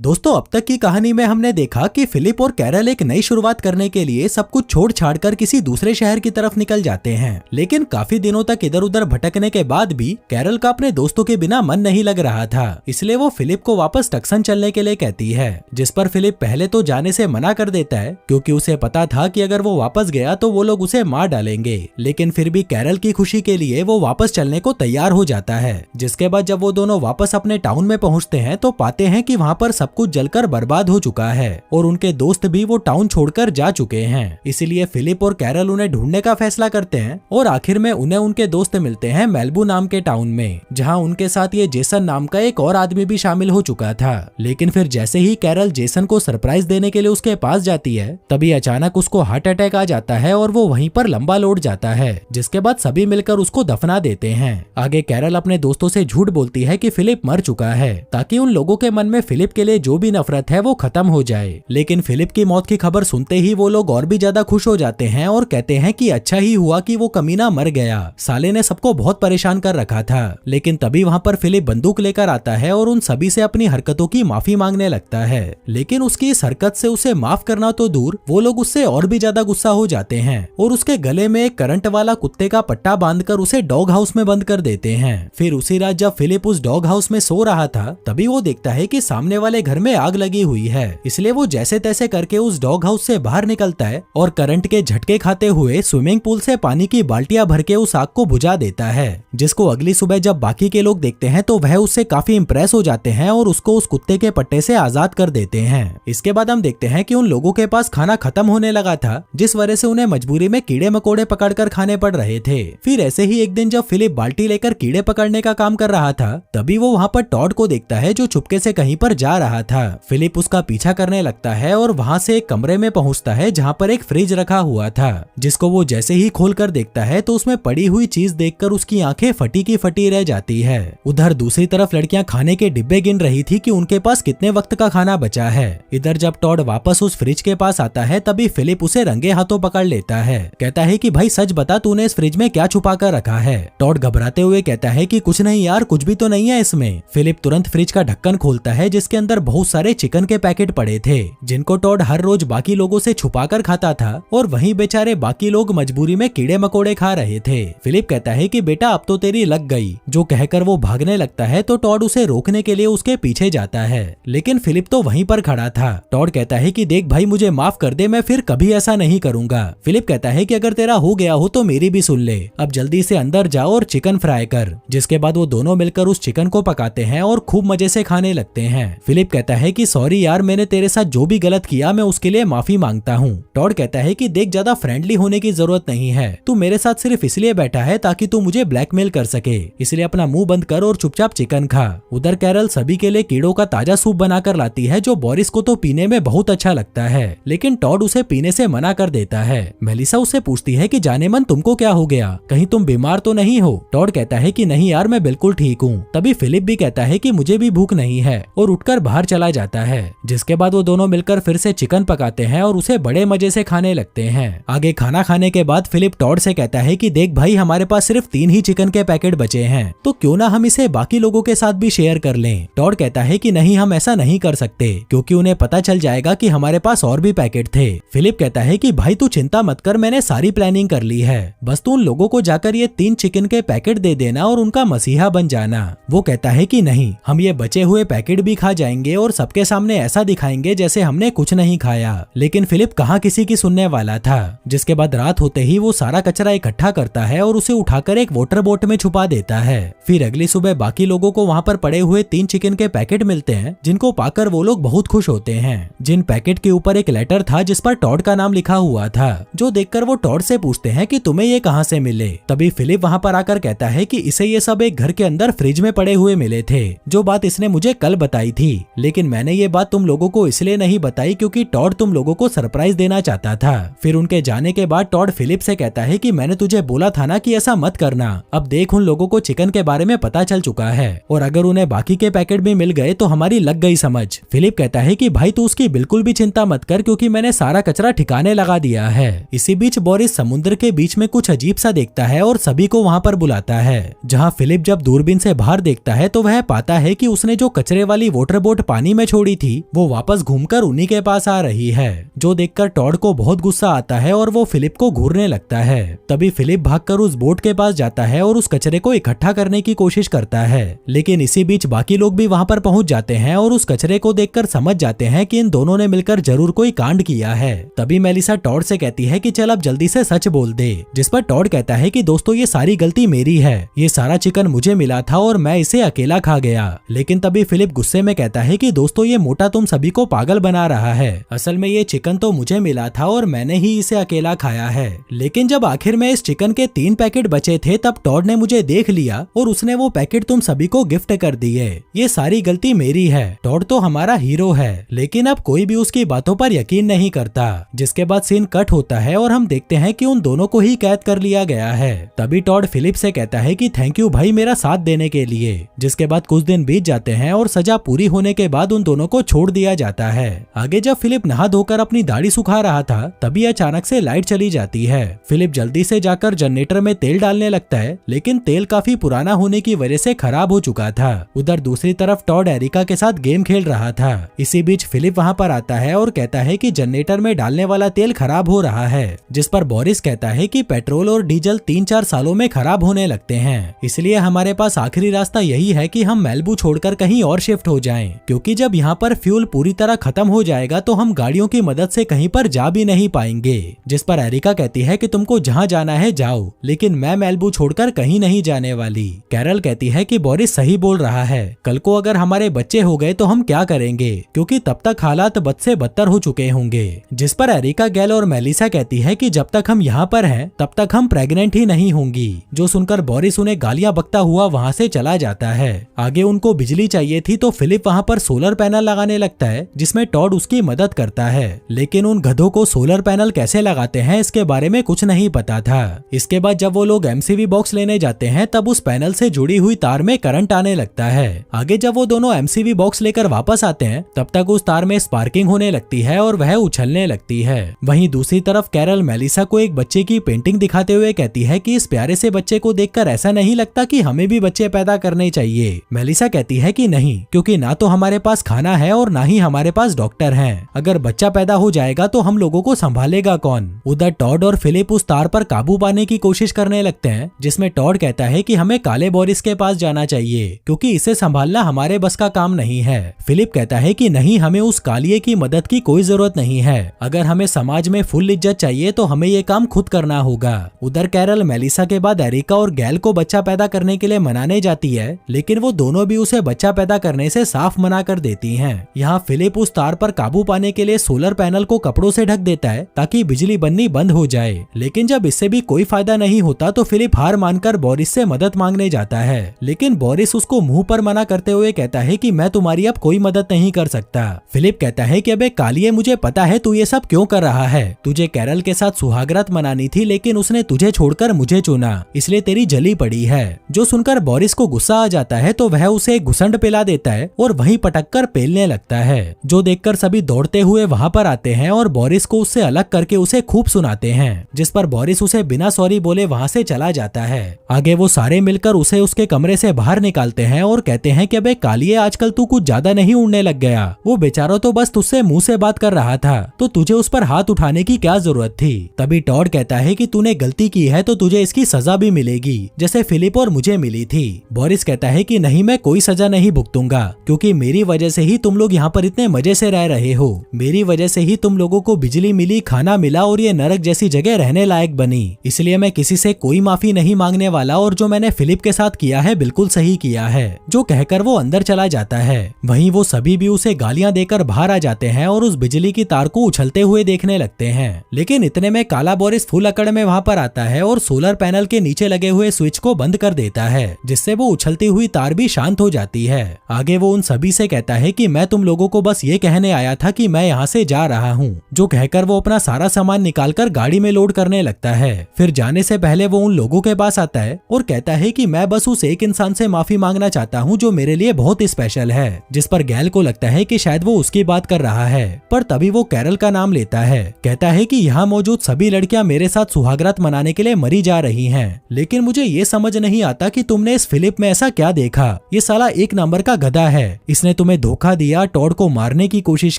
दोस्तों, अब तक की कहानी में हमने देखा कि फिलिप और कैरल एक नई शुरुआत करने के लिए सब कुछ छोड़ छाड़ कर किसी दूसरे शहर की तरफ निकल जाते हैं। लेकिन काफी दिनों तक इधर उधर भटकने के बाद भी कैरल का अपने दोस्तों के बिना मन नहीं लग रहा था, इसलिए वो फिलिप को वापस टक्सन चलने के लिए कहती है, जिस पर फिलिप पहले तो जाने से मना कर देता है क्योंकि उसे पता था कि अगर वो वापस गया तो वो लोग उसे मार डालेंगे। लेकिन फिर भी कैरल की खुशी के लिए वो वापस चलने को तैयार हो जाता है। जिसके बाद जब वो दोनों वापस अपने टाउन में पहुँचते हैं तो पाते हैं कि वहाँ पर सब कुछ जलकर बर्बाद हो चुका है और उनके दोस्त भी वो टाउन छोड़कर जा चुके हैं। इसीलिए फिलिप और कैरल उन्हें ढूंढने का फैसला करते हैं और आखिर में उन्हें उनके दोस्त मिलते हैं मेल्बू नाम के टाउन में, जहां उनके साथ ये जेसन नाम का एक और आदमी भी शामिल हो चुका था। लेकिन फिर जैसे ही कैरल जेसन को सरप्राइज देने के लिए उसके पास जाती है, तभी अचानक उसको हार्ट अटैक आ जाता है और वो वहीं पर लंबा लौट जाता है, जिसके बाद सभी मिलकर उसको दफना देते हैं। आगे कैरल अपने दोस्तों से झूठ बोलती है कि फिलिप मर चुका है, ताकि उन लोगों के मन में फिलिप के लिए जो भी नफरत है वो खत्म हो जाए। लेकिन फिलिप की मौत की खबर सुनते ही वो लोग और भी ज्यादा खुश हो जाते हैं और कहते हैं कि अच्छा ही हुआ कि वो कमीना मर गया, साले ने सबको बहुत परेशान कर रखा था। लेकिन तभी वहाँ पर फिलिप बंदूक लेकर आता है और उन सभी से अपनी हरकतों की माफी मांगने लगता है। लेकिन उसकी इस हरकत से उसे माफ करना तो दूर, वो लोग उससे और भी ज्यादा गुस्सा हो जाते हैं और उसके गले में एक करंट वाला कुत्ते का पट्टा बांधकर उसे डॉग हाउस में बंद कर देते हैं। फिर उसी रात जब फिलिप उस डॉग हाउस में सो रहा था, तभी वो देखता है कि सामने वाले घर में आग लगी हुई है। इसलिए वो जैसे तैसे करके उस डॉग हाउस से बाहर निकलता है और करंट के झटके खाते हुए स्विमिंग पूल से पानी की बाल्टियां भर के उस आग को बुझा देता है, जिसको अगली सुबह जब बाकी के लोग देखते हैं तो वह उससे काफी इंप्रेस हो जाते हैं और उसको उस कुत्ते के पट्टे से आजाद कर देते हैं। इसके बाद हम देखते हैं कि उन लोगों के पास खाना खत्म होने लगा था, जिस वजह से उन्हें मजबूरी में कीड़े मकोड़े पकड़कर खाने पड़ रहे थे। फिर ऐसे ही एक दिन जब फिलिप बाल्टी लेकर कीड़े पकड़ने का काम कर रहा था, तभी वो वहाँ पर टॉड को देखता है जो चुपके से कहीं पर जा रहा था। फिलिप उसका पीछा करने लगता है और वहाँ से एक कमरे में पहुँचता है जहाँ पर एक फ्रिज रखा हुआ था, जिसको वो जैसे ही खोल कर देखता है तो उसमें पड़ी हुई चीज देखकर उसकी आंखें फटी की फटी रह जाती है। उधर दूसरी तरफ लड़कियां खाने के डिब्बे गिन रही थी कि उनके पास कितने वक्त का खाना बचा है। इधर जब टॉड वापस उस फ्रिज के पास आता है, तभी फिलिप उसे रंगे हाथों पकड़ लेता है। कहता है कि भाई सच बता, तूने इस फ्रिज में क्या छुपा कर रखा है। टॉड घबराते हुए कहता है कि कुछ नहीं यार, कुछ भी तो नहीं है इसमें। फिलिप तुरंत फ्रिज का ढक्कन खोलता है, जिसके अंदर बहुत सारे चिकन के पैकेट पड़े थे, जिनको टॉड हर रोज बाकी लोगों से छुपाकर खाता था और वहीं बेचारे बाकी लोग मजबूरी में कीड़े मकोड़े खा रहे थे। फिलिप कहता है कि बेटा अब तो तेरी लग गई, जो कहकर वो भागने लगता है तो टॉड उसे रोकने के लिए उसके पीछे जाता है। लेकिन फिलिप तो वहीं पर खड़ा था। टॉड कहता है कि देख भाई, मुझे माफ कर दे, मैं फिर कभी ऐसा नहीं करूंगा। फिलिप कहता है कि अगर तेरा हो गया हो तो मेरी भी सुन ले, अब जल्दी से अंदर जाओ और चिकन फ्राई कर। जिसके बाद वो दोनों मिलकर उस चिकन को पकाते हैं और खूब मजे से खाने लगते हैं। फिलिप कहता है कि सॉरी यार, मैंने तेरे साथ जो भी गलत किया मैं उसके लिए माफी मांगता हूँ। टॉड कहता है कि देख, ज्यादा फ्रेंडली होने की जरूरत नहीं है, तू मेरे साथ सिर्फ इसलिए बैठा है ताकि तू मुझे ब्लैकमेल कर सके, इसलिए अपना मुंह बंद कर और चुपचाप चिकन खा। उधर कैरल सभी के लिए कीड़ों का ताजा सूप बनाकर लाती है, जो बोरिस को तो पीने में बहुत अच्छा लगता है, लेकिन टॉड उसे पीने से मना कर देता है। मेलिसा उससे पूछती है कि जाने मन तुमको क्या हो गया, कहीं तुम बीमार तो नहीं हो। टॉड कहता है कि नहीं यार, मैं बिल्कुल ठीक हूँ। तभी फिलिप भी कहता है कि मुझे भी भूख नहीं है और उठकर बाहर चला जाता है। जिसके बाद वो दोनों मिलकर फिर से चिकन पकाते हैं और उसे बड़े मजे से खाने लगते हैं। आगे खाना खाने के बाद फिलिप टॉड से कहता है कि देख भाई, हमारे पास सिर्फ 3 ही चिकन के पैकेट बचे हैं, तो क्यों ना हम इसे बाकी लोगों के साथ भी शेयर कर लें। टॉड कहता है कि नहीं, हम ऐसा नहीं कर सकते क्योंकि उन्हें पता चल जाएगा कि हमारे पास और भी पैकेट थे। फिलिप कहता है कि भाई तू चिंता मत कर, मैंने सारी प्लानिंग कर ली है, बस तू उन लोगों को जाकर ये 3 चिकन के पैकेट दे देना और उनका मसीहा बन जाना। वो कहता है कि नहीं, हम ये बचे हुए पैकेट भी खा जाएंगे और सबके सामने ऐसा दिखाएंगे जैसे हमने कुछ नहीं खाया। लेकिन फिलिप कहाँ किसी की सुनने वाला था। जिसके बाद रात होते ही वो सारा कचरा इकट्ठा करता है और उसे उठाकर एक वाटर बोट में छुपा देता है। फिर अगली सुबह बाकी लोगों को वहाँ पर पड़े हुए 3 चिकन के पैकेट मिलते हैं, जिनको पाकर वो लोग बहुत खुश होते हैं। जिन पैकेट के ऊपर एक लेटर था जिस पर टॉड का नाम लिखा हुआ था, जो देखकर वो टॉड से पूछते हैं कि तुम्हें ये कहाँ से मिले। तभी फिलिप वहाँ पर आकर कहता है कि इसे ये सब एक घर के अंदर फ्रिज में पड़े हुए मिले थे, जो बात इसने मुझे कल बताई थी, लेकिन मैंने ये बात तुम लोगों को इसलिए नहीं बताई क्योंकि टॉड तुम लोगों को सरप्राइज देना चाहता था। फिर उनके जाने के बाद टॉड फिलिप से कहता है कि मैंने तुझे बोला था ना कि ऐसा मत करना। अब देख, उन लोगों को चिकन के बारे में पता चल चुका है और अगर उन्हें बाकी के पैकेट भी मिल गए तो हमारी लग गई समझ। फिलिप कहता है कि भाई तू उसकी बिल्कुल भी चिंता मत कर, क्योंकि मैंने सारा कचरा ठिकाने लगा दिया है। इसी बीच बोरिस समुद्र के बीच में कुछ अजीब सा देखता है और सभी को वहाँ पर बुलाता है, जहाँ फिलिप जब दूरबीन से बाहर देखता है तो वह पाता है कि उसने जो कचरे वाली वाटर बोट पानी में छोड़ी थी वो वापस घूमकर उन्हीं के पास आ रही है, जो देखकर टॉड को बहुत गुस्सा आता है और वो फिलिप को घूरने लगता है। तभी फिलिप भागकर उस बोट के पास जाता है और उस कचरे को इकट्ठा करने की कोशिश करता है, लेकिन इसी बीच बाकी लोग भी वहाँ पर पहुँच जाते हैं और उस कचरे को देखकर समझ जाते हैं कि इन दोनों ने मिलकर जरूर कोई कांड किया है। तभी मेलिसा टॉड से कहती है कि चल अब जल्दी से सच बोल दे, जिस पर टॉड कहता है कि दोस्तों ये सारी गलती मेरी है, ये सारा चिकन मुझे मिला था और मैं इसे अकेला खा गया। लेकिन तभी फिलिप गुस्से में कहता है कि दोस्तों ये मोटा तुम सभी को पागल बना रहा है, असल में ये चिकन तो मुझे मिला था और मैंने ही इसे अकेला खाया है। लेकिन जब आखिर में इस चिकन के 3 पैकेट बचे थे तब टॉड ने मुझे देख लिया और उसने वो पैकेट तुम सभी को गिफ्ट कर दिए। ये सारी गलती मेरी है, टॉड तो हमारा हीरो है। लेकिन अब कोई भी उसकी बातों पर यकीन नहीं करता, जिसके बाद सीन कट होता है और हम देखते हैं कि उन दोनों को ही कैद कर लिया गया है। तभी टॉड फिलिप से कहता है कि थैंक यू भाई मेरा साथ देने के लिए। जिसके बाद कुछ दिन बीत जाते हैं और सजा पूरी होने के बाद उन दोनों को छोड़ दिया जाता है। आगे जब फिलिप नहा धोकर अपनी दाढ़ी सुखा रहा था तभी अचानक से लाइट चली जाती है। फिलिप जल्दी से जाकर जनरेटर में तेल डालने लगता है, लेकिन तेल काफी पुराना होने की वजह से खराब हो चुका था। उधर दूसरी तरफ टॉड एरिका के साथ गेम खेल रहा था। इसी बीच फिलिप वहाँ पर आता है और कहता है कि जनरेटर में डालने वाला तेल खराब हो रहा है, जिस पर बोरिस कहता है कि पेट्रोल और डीजल 3-4 सालों में खराब होने लगते हैं, इसलिए हमारे पास आखिरी रास्ता यही है कि हम मेलबू छोड़कर कहीं और शिफ्ट हो जाएं, क्योंकि जब यहाँ पर फ्यूल पूरी तरह खत्म हो जाएगा तो हम गाड़ियों की मदद से कहीं पर जा भी नहीं पाएंगे। जिस पर एरिका कहती है कि तुमको जहाँ जाना है जाओ, लेकिन मैं मेलबू छोड़कर कहीं नहीं जाने वाली। कैरल कहती है कि बोरिस सही बोल रहा है, कल को अगर हमारे बच्चे हो गए तो हम क्या करेंगे, क्योंकि तब तक हालात बद से बदतर हो चुके होंगे। जिस पर एरिका, गैल और मेलिसा कहती है कि जब तक हम यहाँ पर हैं तब तक हम प्रेग्नेंट ही नहीं होंगी। जो सुनकर बोरिस उन्हें गालियां बकता हुआ वहाँ से चला जाता है। आगे उनको बिजली चाहिए थी तो फिलिप वहाँ पर सोलर पैनल लगाने लगता है, जिसमें टॉड उसकी मदद करता है, लेकिन उन गधों को सोलर पैनल कैसे लगाते हैं इसके बारे में कुछ नहीं पता था। इसके बाद जब वो लोग एमसीवी बॉक्स लेने जाते हैं तब उस पैनल से जुड़ी हुई तार में करंट आने लगता है। आगे जब वो दोनों एमसीवी बॉक्स लेकर वापस आते हैं तब तक उस तार में स्पार्किंग होने लगती है और वह उछलने लगती है। वहीं दूसरी तरफ कैरल मेलिसा को एक बच्चे की पेंटिंग दिखाते हुए कहती है कि इस प्यारे से बच्चे को देखकर ऐसा नहीं लगता कि हमें भी बच्चे पैदा करने चाहिए। मेलिसा कहती है कि नहीं, क्योंकि ना तो हमारे पास खाना है और ना ही हमारे पास डॉक्टर हैं। अगर बच्चा पैदा हो जाएगा तो हम लोगों को संभालेगा कौन। उधर टॉड और फिलिप उस तार पर काबू पाने की कोशिश करने लगते हैं, जिसमें टॉड कहता है कि हमें काले बोरिस के पास जाना चाहिए, क्योंकि इसे संभालना हमारे बस का काम नहीं है। फिलिप कहता है कि नहीं, हमें उस कालिए की मदद की कोई जरूरत नहीं है। अगर हमें समाज में फुल इज्जत चाहिए तो हमें ये काम खुद करना होगा। उधर कैरल मेलिसा के बाद एरिका और गैल को बच्चा पैदा करने के लिए मनाने जाती है, लेकिन वो दोनों भी उसे बच्चा पैदा करने से साफ मना कर देती हैं। यहाँ फिलिप उस तार पर काबू पाने के लिए सोलर पैनल को कपड़ों से ढक देता है ताकि बिजली बननी बंद हो जाए, लेकिन जब इससे भी कोई फायदा नहीं होता तो फिलिप हार मानकर बोरिस से मदद मांगने जाता है, लेकिन बोरिस उसको मुंह पर मना करते हुए कहता है कि मैं तुम्हारी अब कोई मदद नहीं कर सकता। फिलिप कहता है कि अबे कालिए, मुझे पता है तू ये सब क्यों कर रहा है। तुझे कैरल के साथ सुहागरात मनानी थी, लेकिन उसने तुझे छोड़कर मुझे चुना, इसलिए तेरी जली पड़ी है। जो सुनकर बोरिस को गुस्सा आ जाता है तो वह उसे एक घुसंड पिला देता है और वहीं पटक कर पेलने लगता है, जो देखकर सभी दौड़ते हुए वहाँ पर आते हैं और बोरिस को उससे अलग करके उसे खूब सुनाते हैं, जिस पर बोरिस उसे बिना सॉरी बोले वहाँ से चला जाता है। आगे वो सारे मिलकर उसे उसके कमरे से बाहर निकालते हैं और कहते हैं कि अबे कालिए, आजकल तू कुछ ज्यादा नहीं उड़ने लग गया। वो बेचारा तो बस तुझसे मुंह से बात कर रहा था, तो तुझे उस पर हाथ उठाने की क्या जरूरत थी। तभी टॉड कहता है कि तूने गलती की है तो तुझे इसकी सजा भी मिलेगी, जैसे फिलिप और मुझे मिली थी। बोरिस कहता है कि नहीं, मैं कोई सजा नहीं भुगतूंगा, क्योंकि मेरी वजह से ही तुम लोग यहाँ पर इतने मजे से रह रहे हो। मेरी वजह से ही तुम लोगों को बिजली मिली, खाना मिला और ये नरक जैसी जगह रहने लायक बनी। इसलिए मैं किसी से कोई माफी नहीं मांगने वाला, और जो मैंने फिलिप के साथ किया है बिल्कुल सही किया है। जो कहकर वो अंदर चला जाता है। वहीं वो सभी भी उसे गालियां देकर बाहर आ जाते हैं और उस बिजली की तार को उछलते हुए देखने लगते हैं। लेकिन इतने में काला बोरिस फुल अकड़ में वहाँ पर आता है और सोलर पैनल के नीचे लगे हुए स्विच को बंद कर देता है, जिससे वो उछलती हुई तार भी शांत हो जाती है। आगे वो उन सभी से कहता है कि मैं तुम लोगों को बस ये कहने आया था कि मैं यहाँ से जा रहा रहा हूँ, जो कहकर वो अपना सारा सामान निकालकर गाड़ी में लोड करने लगता है। फिर जाने से पहले वो उन लोगों के पास आता है और कहता है कि मैं बस उस एक इंसान से माफी मांगना चाहता हूँ जो मेरे लिए बहुत स्पेशल है, जिस पर गैल को लगता है कि शायद वो उसकी बात कर रहा है। पर तभी वो कैरल का नाम लेता है, कहता है कि यहाँ मौजूद सभी लड़कियां मेरे साथ सुहागरात मनाने के लिए मरी जा रही हैं, लेकिन मुझे ये समझ नहीं आता कि तुमने इस फिलिप में ऐसा क्या देखा। ये साला एक नंबर का गधा है, इसने तुम्हें धोखा दिया, टॉड को मारने की कोशिश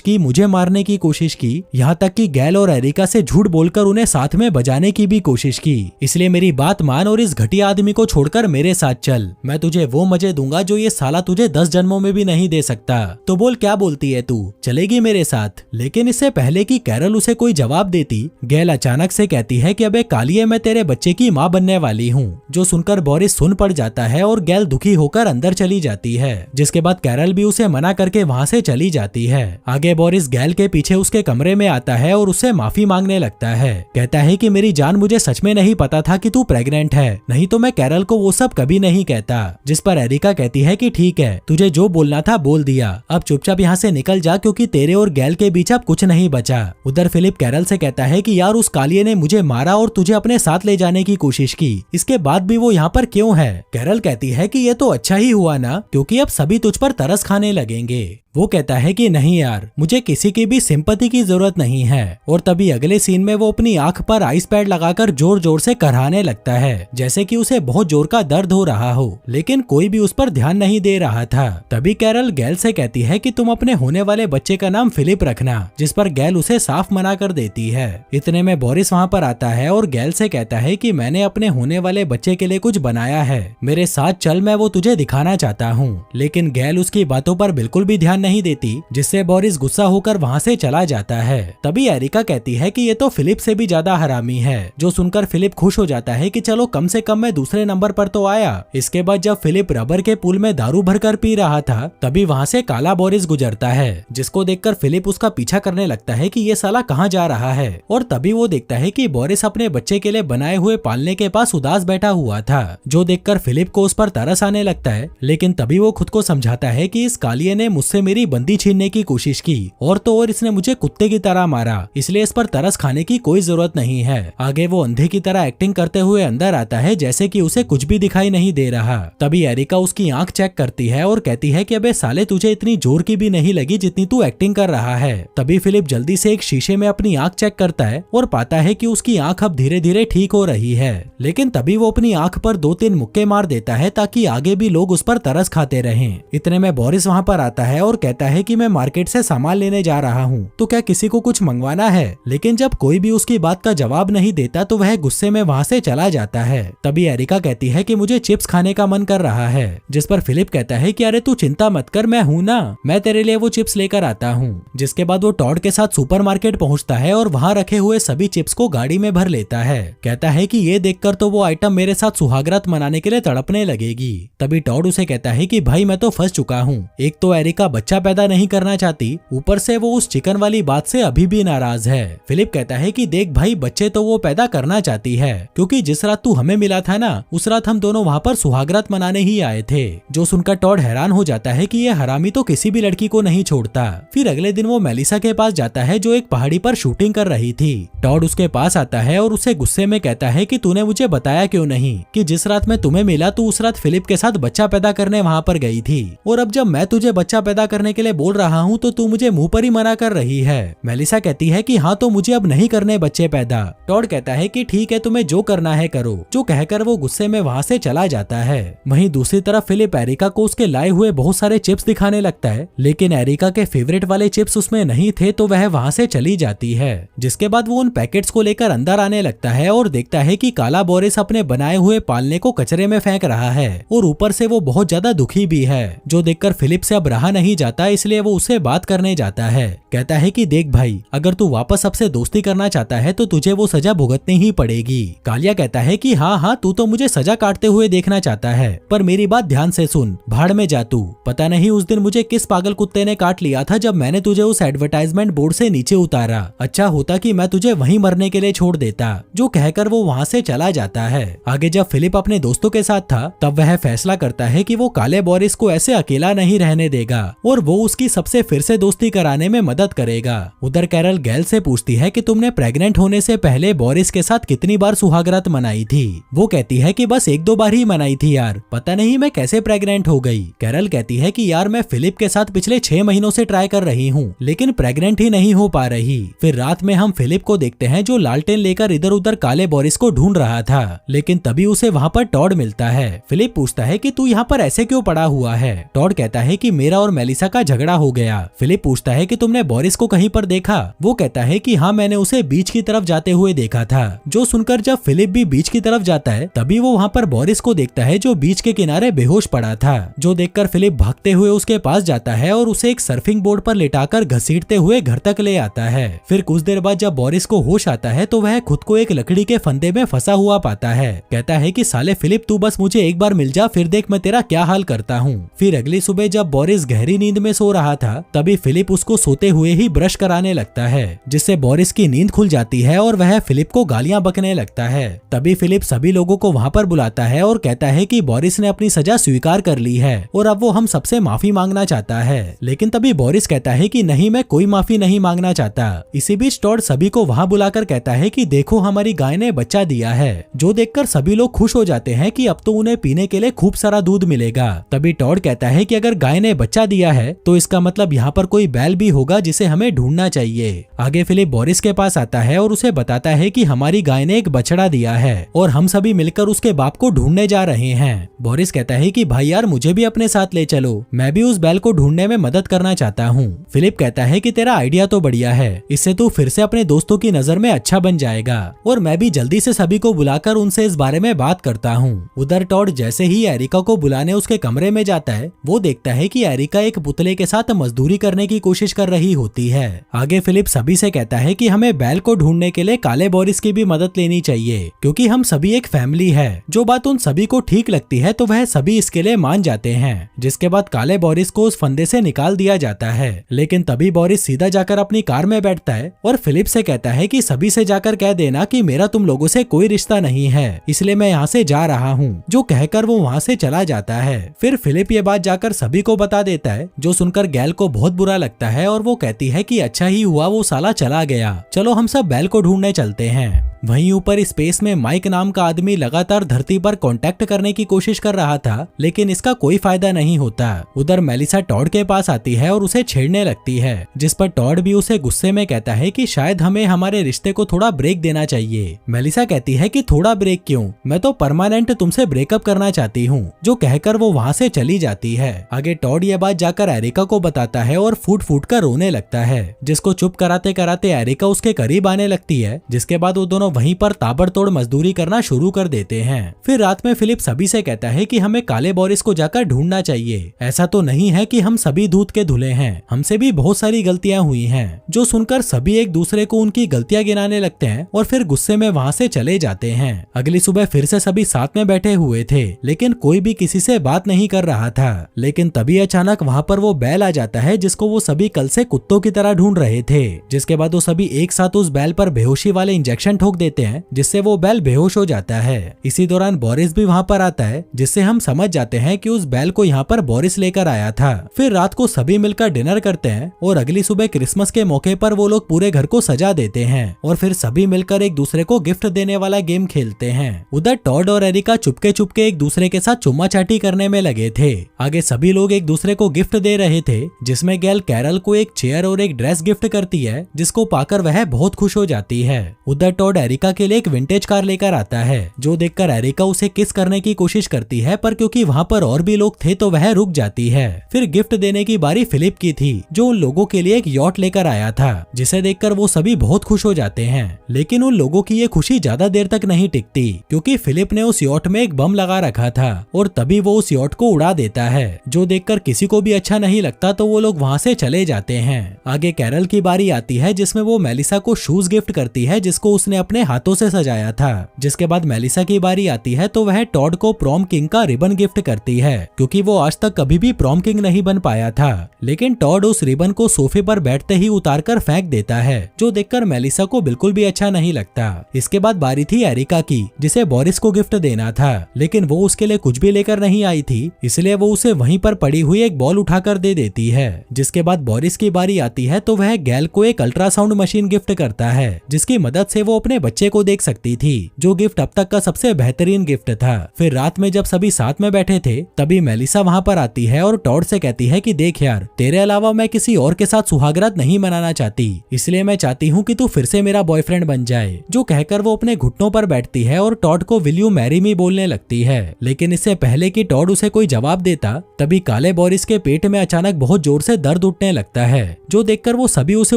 की, मुझे मारने की कोशिश की, यहाँ तक कि गैल और एरिका से झूठ बोलकर उन्हें साथ में बजाने की भी कोशिश की। इसलिए मेरी बात मान और इस घटिया आदमी को छोड़कर मेरे साथ चल, मैं तुझे वो मजे दूंगा जो ये साला तुझे 10 जन्मों में भी नहीं दे सकता। तो बोल क्या बोलती है तू, चलेगी मेरे साथ? लेकिन इससे पहले कि कैरल उसे कोई जवाब देती, गैल अचानक से कहती है कि अबे कालिए, मैं तेरे बच्चे की माँ बनने वाली हूँ। जो सुनकर बोरिस सुन पड़ जाता है और गैल दुखी होकर अंदर चली जाती है, जिसके बाद कैरल भी उसे मना करके वहाँ से चली जाती है। आगे बोरिस गैल के पीछे उसके कमरे में आता है और उससे माफी मांगने लगता है, कहता है कि मेरी जान, मुझे सच में नहीं पता था कि तू प्रेग्नेंट है, नहीं तो मैं कैरल को वो सब कभी नहीं कहता। जिस पर एरिका कहती है कि ठीक है, तुझे जो बोलना था बोल दिया, अब चुपचाप यहाँ से निकल जा क्योंकि तेरे और गैल के बीच अब कुछ नहीं बचा। उधर फिलिप कैरल से कहता है कि यार उस कालिए ने मुझे मारा और तुझे अपने साथ ले जाने की कोशिश की, इसके बाद भी वो यहाँ पर क्यों है? कैरल कहती है कि ये तो अच्छा ही हुआ ना, क्योंकि अब सभी तुझ पर तरस खाने लगेंगे। वो कहता है कि नहीं यार, मुझे किसी की भी सिंपैथी की जरूरत नहीं है। और तभी अगले सीन में वो अपनी आंख पर आइस पैड लगाकर जोर जोर से कराहने लगता है, जैसे कि उसे बहुत जोर का दर्द हो रहा हो, लेकिन कोई भी उस पर ध्यान नहीं दे रहा था। तभी कैरल गैल से कहती है कि तुम अपने होने वाले बच्चे का नाम फिलिप रखना, जिस पर गैल उसे साफ मना कर देती है। इतने में बोरिस वहाँ पर आता है और गैल से कहता है कि मैंने अपने होने वाले बच्चे के लिए कुछ बनाया है, मेरे साथ चल, मैं वो तुझे दिखाना चाहता हूँ। लेकिन गैल उसकी बातों पर बिल्कुल भी ध्यान नहीं देती, जिससे बोरिस गुस्सा होकर वहाँ से चला जाता है। तभी एरिका कहती है कि ये तो फिलिप से भी ज्यादा हरामी है, जो सुनकर फिलिप खुश हो जाता है कि चलो कम से कम मैं दूसरे नंबर पर तो आया। इसके बाद जब फिलिप रबर के पूल में दारू भरकर पी रहा था, तभी वहाँ से काला बोरिस गुजरता है, जिसको देखकर फिलिप उसका पीछा करने लगता है कि ये साला कहाँ जा रहा है। और तभी वो देखता है कि बोरिस अपने बच्चे के लिए बनाए हुए पालने के पास उदास बैठा हुआ था, जो देखकर फिलिप को उस पर तरस आने लगता है। लेकिन तभी वो खुद को समझाता है कि इस कालिए ने मुझसे मेरी बंदी छीनने की कोशिश की, और तो और इसने मुझे कुत्ते की तरह मारा, इसलिए इस पर तरस खाने की कोई जरूरत नहीं है। आगे वो अंधे की तरह एक्टिंग करते हुए अंदर आता है, जैसे कि उसे कुछ भी दिखाई नहीं दे रहा। तभी एरिका उसकी आंख चेक करती है और कहती है कि अबे साले, तुझे इतनी जोर की भी नहीं लगी जितनी तू एक्टिंग कर रहा है। तभी फिलिप जल्दी से एक शीशे में अपनी आंख चेक करता है और पाता है कि उसकी आंख अब धीरे धीरे ठीक हो रही है। लेकिन तभी वो अपनी आंख पर 2-3 मुक्के मार देता है ताकि आगे भी लोग उस पर तरस खाते रहें। इतने में बोरिस वहाँ पर आता है और कहता है कि मैं मार्केट से सामान लेने जा रहा हूँ, तो क्या किसी को कुछ मंगवाना है? लेकिन जब कोई भी उसकी बात का जवाब नहीं देता तो वह गुस्से में वहाँ से चला जाता है। तभी एरिका कहती है कि मुझे चिप्स खाने का मन कर रहा है, जिस पर फिलिप कहता है कि अरे तू चिंता मत कर, मैं हूँ ना, मैं तेरे लिए वो चिप्स लेकर आता हूँ। जिसके बाद वो टॉड के साथ सुपरमार्केट पहुँचता है और वहाँ रखे हुए सभी चिप्स को गाड़ी में भर लेता है। कहता है कि ये देखकर तो वो आइटम मेरे साथ सुहागरात मनाने के लिए तड़पने लगेगी। तभी टॉड उसे कहता है कि भाई मैं तो फंस चुका हूँ, एक तो एरिका बच्चा पैदा नहीं करना चाहती, ऊपर से वो उस चिकन वाली बात से अभी भी नाराज है। फिलिप कहता है कि देख भाई, बच्चे तो वो पैदा करना चाहती है, क्योंकि जिस रात तू हमें मिला था ना, उस रात हम दोनों वहाँ पर सुहागरात मनाने ही आए थे। जो सुनकर टॉड हैरान हो जाता है कि ये हरामी तो किसी भी लड़की को नहीं छोड़ता। फिर अगले दिन वो मेलिसा के पास जाता है, जो एक पहाड़ी पर शूटिंग कर रही थी। टॉड उसके पास आता है और उसे गुस्से में कहता है कि तूने मुझे बताया क्यों नहीं कि जिस रात मैं तुम्हें मिला तू उस रात फिलिप के साथ बच्चा पैदा करने वहाँ पर गई थी, और अब जब मैं तुझे बच्चा पैदा करने के लिए बोल रहा हूँ तो तू मुझे मुंह पर ही मना कर रही है। मेलिसा कहती है कि हाँ तो मुझे अब नहीं करने बच्चे पैदा। टॉड कहता है कि ठीक है, तुम्हें जो करना है करो, जो कहकर वो गुस्से में वहाँ से चला जाता है। वहीं दूसरी तरफ फिलिप एरिका को उसके लाए हुए बहुत सारे चिप्स दिखाने लगता है, लेकिन एरिका के फेवरेट वाले चिप्स उसमें नहीं थे, तो वह वहाँ से चली जाती है। जिसके बाद वो उन पैकेट्स को लेकर अंदर आने लगता है और देखता है कि काला बोरिस अपने बनाए हुए पालने को कचरे में फेंक रहा है, और ऊपर से वो बहुत ज्यादा दुखी भी है, जो देखकर फिलिप से अब रहा नहीं जाता, इसलिए वो उससे बात करने जाता है। कहता है कि देख भाई, अगर तू वापस सबसे दोस्ती करना चाहता है तो तुझे वो सजा भुगतनी ही पड़ेगी। कालिया कहता है कि हाँ, तू तो मुझे सजा काटते हुए देखना चाहता है, पर मेरी बात ध्यान से सुन, भाड़ में जा तू। पता नहीं उस दिन मुझे किस पागल कुत्ते ने काट लिया था जब मैंने तुझे उस एडवर्टाइजमेंट बोर्ड से नीचे उतारा। अच्छा होता कि मैं तुझे वहीं मरने के लिए छोड़ देता। जो कहकर वो वहाँ से चला जाता है। आगे जब फिलिप अपने दोस्तों के साथ था, तब वह फैसला करता है कि वो काले बोरिस को ऐसे अकेला नहीं रहने देगा और वो उसकी सबसे फिर से दोस्ती कराने में मदद करेगा। मिलेगा। उधर कैरल गैल से पूछती है कि तुमने प्रेग्नेंट होने से पहले बोरिस के साथ कितनी बार सुहागरात मनाई थी। वो कहती है कि बस 1-2 बार ही मनाई थी यार, पता नहीं मैं कैसे प्रेग्नेंट हो गई। कैरल कहती है कि यार मैं फिलिप के साथ पिछले 6 महीनों से ट्राई कर रही हूँ लेकिन प्रेग्नेंट ही नहीं हो पा रही। फिर रात में हम फिलिप को देखते हैं जो लालटेन लेकर इधर उधर काले बोरिस को ढूंढ रहा था, लेकिन तभी उसे वहाँ पर टॉड मिलता है। फिलिप पूछता है कि तू यहाँ पर ऐसे क्यों पड़ा हुआ है। टॉड कहता है कि मेरा और मेलिसा का झगड़ा हो गया। फिलिप पूछता है कि तुमने बोरिस को कहीं पर देखा। वो कहता है कि हाँ मैंने उसे बीच की तरफ जाते हुए देखा था। जो सुनकर जब फिलिप भी बीच की तरफ जाता है तभी वो वहाँ पर बोरिस को देखता है जो बीच के किनारे बेहोश पड़ा था। जो देखकर फिलिप भागते हुए उसके पास जाता है और उसे एक सर्फिंग बोर्ड पर लिटाकर घसीटते हुए घर तक ले आता है। फिर कुछ देर बाद जब बोरिस को होश आता है तो वह खुद को एक लकड़ी के फंदे में फंसा हुआ पाता है। कहता है कि साले फिलिप तू बस मुझे एक बार मिल जा, फिर देख मैं तेरा क्या हाल करता हूँ। फिर अगली सुबह जब बोरिस गहरी नींद में सो रहा था तभी फिलिप उसको सोते हुए ही ब्रश कराने लगता है, जिससे बोरिस की नींद खुल जाती है और वह फिलिप को गालियां बकने लगता है। तभी फिलिप सभी लोगों को वहाँ पर बुलाता है और कहता है कि बोरिस ने अपनी सजा स्वीकार कर ली है और अब वो हम सबसे माफी मांगना चाहता है। लेकिन तभी बोरिस कहता है कि नहीं, मैं कोई माफी नहीं मांगना चाहता। इसी बीच टॉड सभी को वहाँ बुलाकर कहता है कि देखो हमारी गाय ने बच्चा दिया है। जो देखकर सभी लोग खुश हो जाते हैं कि अब तो उन्हें पीने के लिए खूब सारा दूध मिलेगा। तभी टॉड कहता है कि अगर गाय ने बच्चा दिया है तो इसका मतलब यहाँ पर कोई बैल भी होगा जिसे हमें ढूंढना चाहिए। आगे फिलिप बोरिस के पास आता है और उसे बताता है कि हमारी गाय ने एक बछड़ा दिया है और हम सभी मिलकर उसके बाप को ढूंढने जा रहे हैं। बोरिस कहता है कि भाई यार मुझे भी अपने साथ ले चलो, मैं भी उस बैल को ढूंढने में मदद करना चाहता हूँ। फिलिप कहता है कि तेरा आइडिया तो बढ़िया है, इससे तू फिर से अपने दोस्तों की नजर में अच्छा बन जाएगा और मैं भी जल्दी से सभी को बुलाकर उनसे इस बारे में बात करता हूँ। उधर टॉड जैसे ही एरिका को बुलाने उसके कमरे में जाता है वो देखता है कि एरिका एक पुतले के साथ मजदूरी करने की कोशिश कर रही होती है। आगे फिलिप सभी से कहता है कि हमें बैल को ढूंढने के लिए काले बोरिस की भी मदद लेनी चाहिए क्योंकि हम सभी एक फैमिली है। जो बात उन सभी को ठीक लगती है तो वह सभी इसके लिए मान जाते हैं। जिसके बाद काले बोरिस को उस फंदे से निकाल दिया जाता है, लेकिन तभी बोरिस सीधा जाकर अपनी कार में बैठता है और फिलिप से कहता है कि सभी से जाकर कह देना कि मेरा तुम लोगों से कोई रिश्ता नहीं है, इसलिए मैं यहाँ से जा रहा हूँ। जो कहकर वो वहाँ से चला जाता है। फिर फिलिप ये बात जाकर सभी को बता देता है, जो सुनकर गैल को बहुत बुरा लगता है और वो कहती है कि अच्छा ही हुआ वो साला चला गया, चलो हम सब बैल को ढूंढने चलते हैं। वहीं ऊपर स्पेस में माइक नाम का आदमी लगातार धरती पर कांटेक्ट करने की कोशिश कर रहा था, लेकिन इसका कोई फायदा नहीं होता। उधर मेलिसा टॉड के पास आती है और उसे छेड़ने लगती है, जिस पर टॉड भी उसे गुस्से में कहता है कि शायद हमें हमारे रिश्ते को थोड़ा ब्रेक देना चाहिए। मेलिसा कहती है कि थोड़ा ब्रेक क्यों, मैं तो परमानेंट तुमसे ब्रेकअप करना चाहती हूँ। जो कहकर वो वहाँ से चली जाती है। आगे टॉड ये बात जाकर एरिका को बताता है और फूट फूट कर रोने लगता है, जिसको चुप कराते कराते एरिका उसके करीब आने लगती है। जिसके बाद वो दोनों वहीं पर ताबड़तोड़ मजदूरी करना शुरू कर देते हैं। फिर रात में फिलिप सभी से कहता है कि हमें काले बोरिस को जाकर ढूंढना चाहिए। ऐसा तो नहीं है कि हम सभी दूध के धुले हैं, हमसे भी बहुत सारी गलतियां हुई हैं। जो सुनकर सभी एक दूसरे को उनकी गलतियां गिनाने लगते हैं और फिर गुस्से में वहाँ से चले जाते हैं। अगली सुबह फिर से सभी साथ में बैठे हुए थे, लेकिन कोई भी किसी से बात नहीं कर रहा था। लेकिन तभी अचानक वहाँ पर वो बैल आ जाता है जिसको वो सभी कल से कुत्तों की तरह ढूंढ रहे थे। जिसके बाद वो सभी एक साथ उस बैल पर बेहोशी वाले इंजेक्शन ठोक देते हैं, जिससे वो बैल बेहोश हो जाता है। इसी दौरान बोरिस भी वहाँ पर आता है, जिससे हम समझ जाते हैं कि उस बैल को यहाँ पर बोरिस लेकर आया था। फिर रात को सभी मिलकर डिनर करते हैं और अगली सुबह क्रिसमस के मौके पर वो लोग पूरे घर को सजा देते हैं और फिर सभी मिलकर एक दूसरे को गिफ्ट देने वाला गेम खेलते हैं। उधर टॉड और एरिका चुपके चुपके एक दूसरे के साथ चुम्मा चाटी करने में लगे थे। आगे सभी लोग एक दूसरे को गिफ्ट दे रहे थे, जिसमें गैल कैरल को एक चेयर और एक ड्रेस गिफ्ट करती है, जिसको पाकर वह बहुत खुश हो जाती है। उधर टॉड एरिका के लिए एक विंटेज कार लेकर आता है, जो देखकर एरिका उसे किस करने की कोशिश करती है, पर क्योंकि वहाँ पर और भी लोग थे तो वह रुक जाती है। फिर गिफ्ट देने की बारी फिलिप की थी, जो उन लोगों के लिए एक यॉट लेकर आया था, जिसे देखकर वो सभी बहुत खुश हो जाते हैं। लेकिन उन लोगों की ये खुशी ज्यादा देर तक नहीं टिकती, क्योंकि फिलिप ने उस यॉट में एक बम लगा रखा था और तभी वो उस यॉट को उड़ा देता है। जो देखकर किसी को भी अच्छा नहीं लगता तो वो लोग वहाँ से चले जाते हैं। आगे कैरल की बारी आती है, जिसमें वो मेलिसा को शूज गिफ्ट करती है, जिसको उसने अपने अपने हाथों से सजाया था। जिसके बाद मेलिसा की बारी आती है तो वह टॉड को प्रॉम किंग का रिबन गिफ्ट करती है, क्योंकि वो आज तक कभी भी प्रॉम किंग नहीं बन पाया था। लेकिन टॉड उस रिबन को सोफे पर बैठते ही उतार कर फेंक देता है, जो देखकर मेलिसा को बिल्कुल भी अच्छा नहीं लगता। इसके बाद बारी थी एरिका की, जिसे बोरिस को गिफ्ट देना था, लेकिन वो उसके लिए कुछ भी लेकर नहीं आई थी, इसलिए वो उसे वहीं पर पड़ी हुई एक बॉल उठाकर दे देती है। जिसके बाद बोरिस की बारी आती है तो वह गैल को एक अल्ट्रासाउंड मशीन गिफ्ट करता है, जिसकी मदद से वो अपने बच्चे को देख सकती थी, जो गिफ्ट अब तक का सबसे बेहतरीन गिफ्ट था। फिर रात में जब सभी साथ में बैठे थे तभी मेलिसा वहाँ पर आती है और टॉड से कहती है कि देख यार, तेरे अलावा मैं किसी और के साथ सुहागरात नहीं मनाना चाहती, इसलिए मैं चाहती हूँ कि तू फिर से मेरा बॉयफ्रेंड बन जाए। जो कहकर वो अपने घुटनों पर बैठती है और टॉड को विल यू मैरी मी बोलने लगती है। लेकिन इससे पहले कि टॉड उसे कोई जवाब देता तभी काले बोरिस के पेट में अचानक बहुत जोर से दर्द उठने लगता है, जो देखकर वो सभी उसे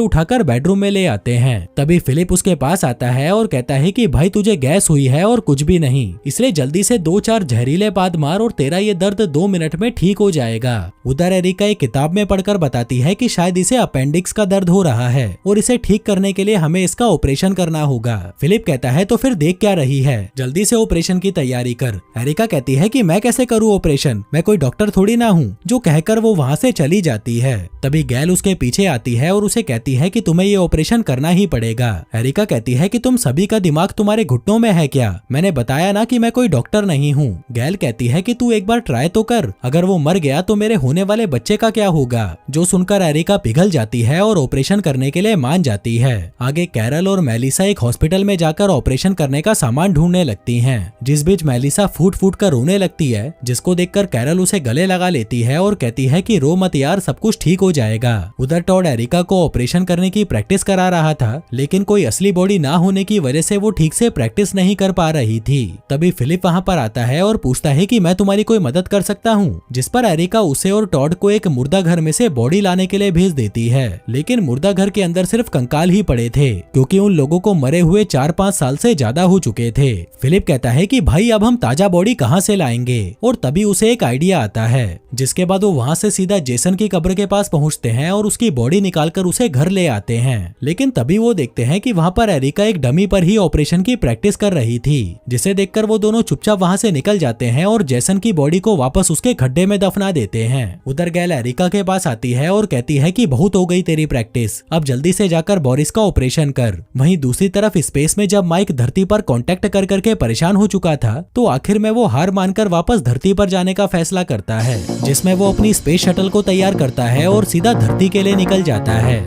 उठाकर बेडरूम में ले आते हैं। तभी फिलिप उसके पास आता है और कहता है कि भाई तुझे गैस हुई है और कुछ भी नहीं, इसलिए जल्दी से 2-4 जहरीले पाद मार और तेरा ये दर्द 2 मिनट में ठीक हो जाएगा। उधर एरिका एक किताब में पढ़कर बताती है कि शायद इसे अपेंडिक्स का दर्द हो रहा है और इसे ठीक करने के लिए हमें इसका ऑपरेशन करना होगा। फिलिप कहता है तो फिर देख क्या रही है, जल्दी से ऑपरेशन की तैयारी कर। एरिका कहती है कि मैं कैसे करूँ ऑपरेशन, मैं कोई डॉक्टर थोड़ी ना हूँ, जो कहकर वो वहाँ से चली जाती है। तभी गैल उसके पीछे आती है और उसे कहती है कि तुम्हें ये ऑपरेशन करना ही पड़ेगा। एरिका कहती है कि तुम सभी का दिमाग तुम्हारे घुटनों में है क्या, मैंने बताया ना कि मैं कोई डॉक्टर नहीं हूँ। गैल कहती है कि तू एक बार ट्राई तो कर, अगर वो मर गया तो मेरे होने वाले बच्चे का क्या होगा। जो सुनकर एरिका पिघल जाती है और ऑपरेशन करने के लिए मान जाती है। आगे कैरल और मेलिसा एक हॉस्पिटल में जाकर ऑपरेशन करने का सामान ढूंढने लगती हैं। जिस बीच मेलिसा फूट फूट कर रोने लगती है, जिसको देखकर कैरल उसे गले लगा लेती है और कहती है कि रो मत यार, सब कुछ ठीक हो जाएगा। उधर टॉड एरिका को ऑपरेशन करने की प्रैक्टिस करा रहा था, लेकिन कोई असली बॉडी ना होने की वजह से वो ठीक से प्रैक्टिस नहीं कर पा रही थी। तभी फिलिप वहाँ पर आता है और पूछता है कि मैं तुम्हारी कोई मदद कर सकता हूँ, जिस पर एरिका उसे और टॉड को एक मुर्दा घर में से बॉडी लाने के लिए भेज देती है। लेकिन मुर्दा घर के अंदर सिर्फ कंकाल ही पड़े थे, क्योंकि उन लोगों को मरे हुए 4-5 साल से ज्यादा हो चुके थे। फिलिप कहता है कि भाई अब हम ताजा बॉडी कहाँ से लाएंगे, और तभी उसे एक आइडिया आता है। जिसके बाद वो वहाँ से सीधा जेसन की कब्र के पास पहुँचते हैं और उसकी बॉडी निकालकर उसे घर ले आते हैं। लेकिन तभी वो देखते हैं कि वहाँ पर एरिका एक डमी पर ही ऑपरेशन की प्रैक्टिस कर रही थी, जिसे देखकर वो दोनों चुपचाप वहाँ से निकल जाते हैं और जेसन की बॉडी को वापस उसके खड्डे में दफना देते हैं। उधर गैल एरिका के पास आती है और कहती है कि बहुत हो गई तेरी प्रैक्टिस, अब जल्दी से जाकर बोरिस का ऑपरेशन कर। वहीं दूसरी तरफ स्पेस में जब माइक धरती पर कांटेक्ट कर करके परेशान हो चुका था, तो आखिर में वो हार मानकर वापस धरती पर जाने का फैसला करता है, जिसमें वो अपनी स्पेस शटल को तैयार करता है और सीधा धरती के लिए निकल जाता है।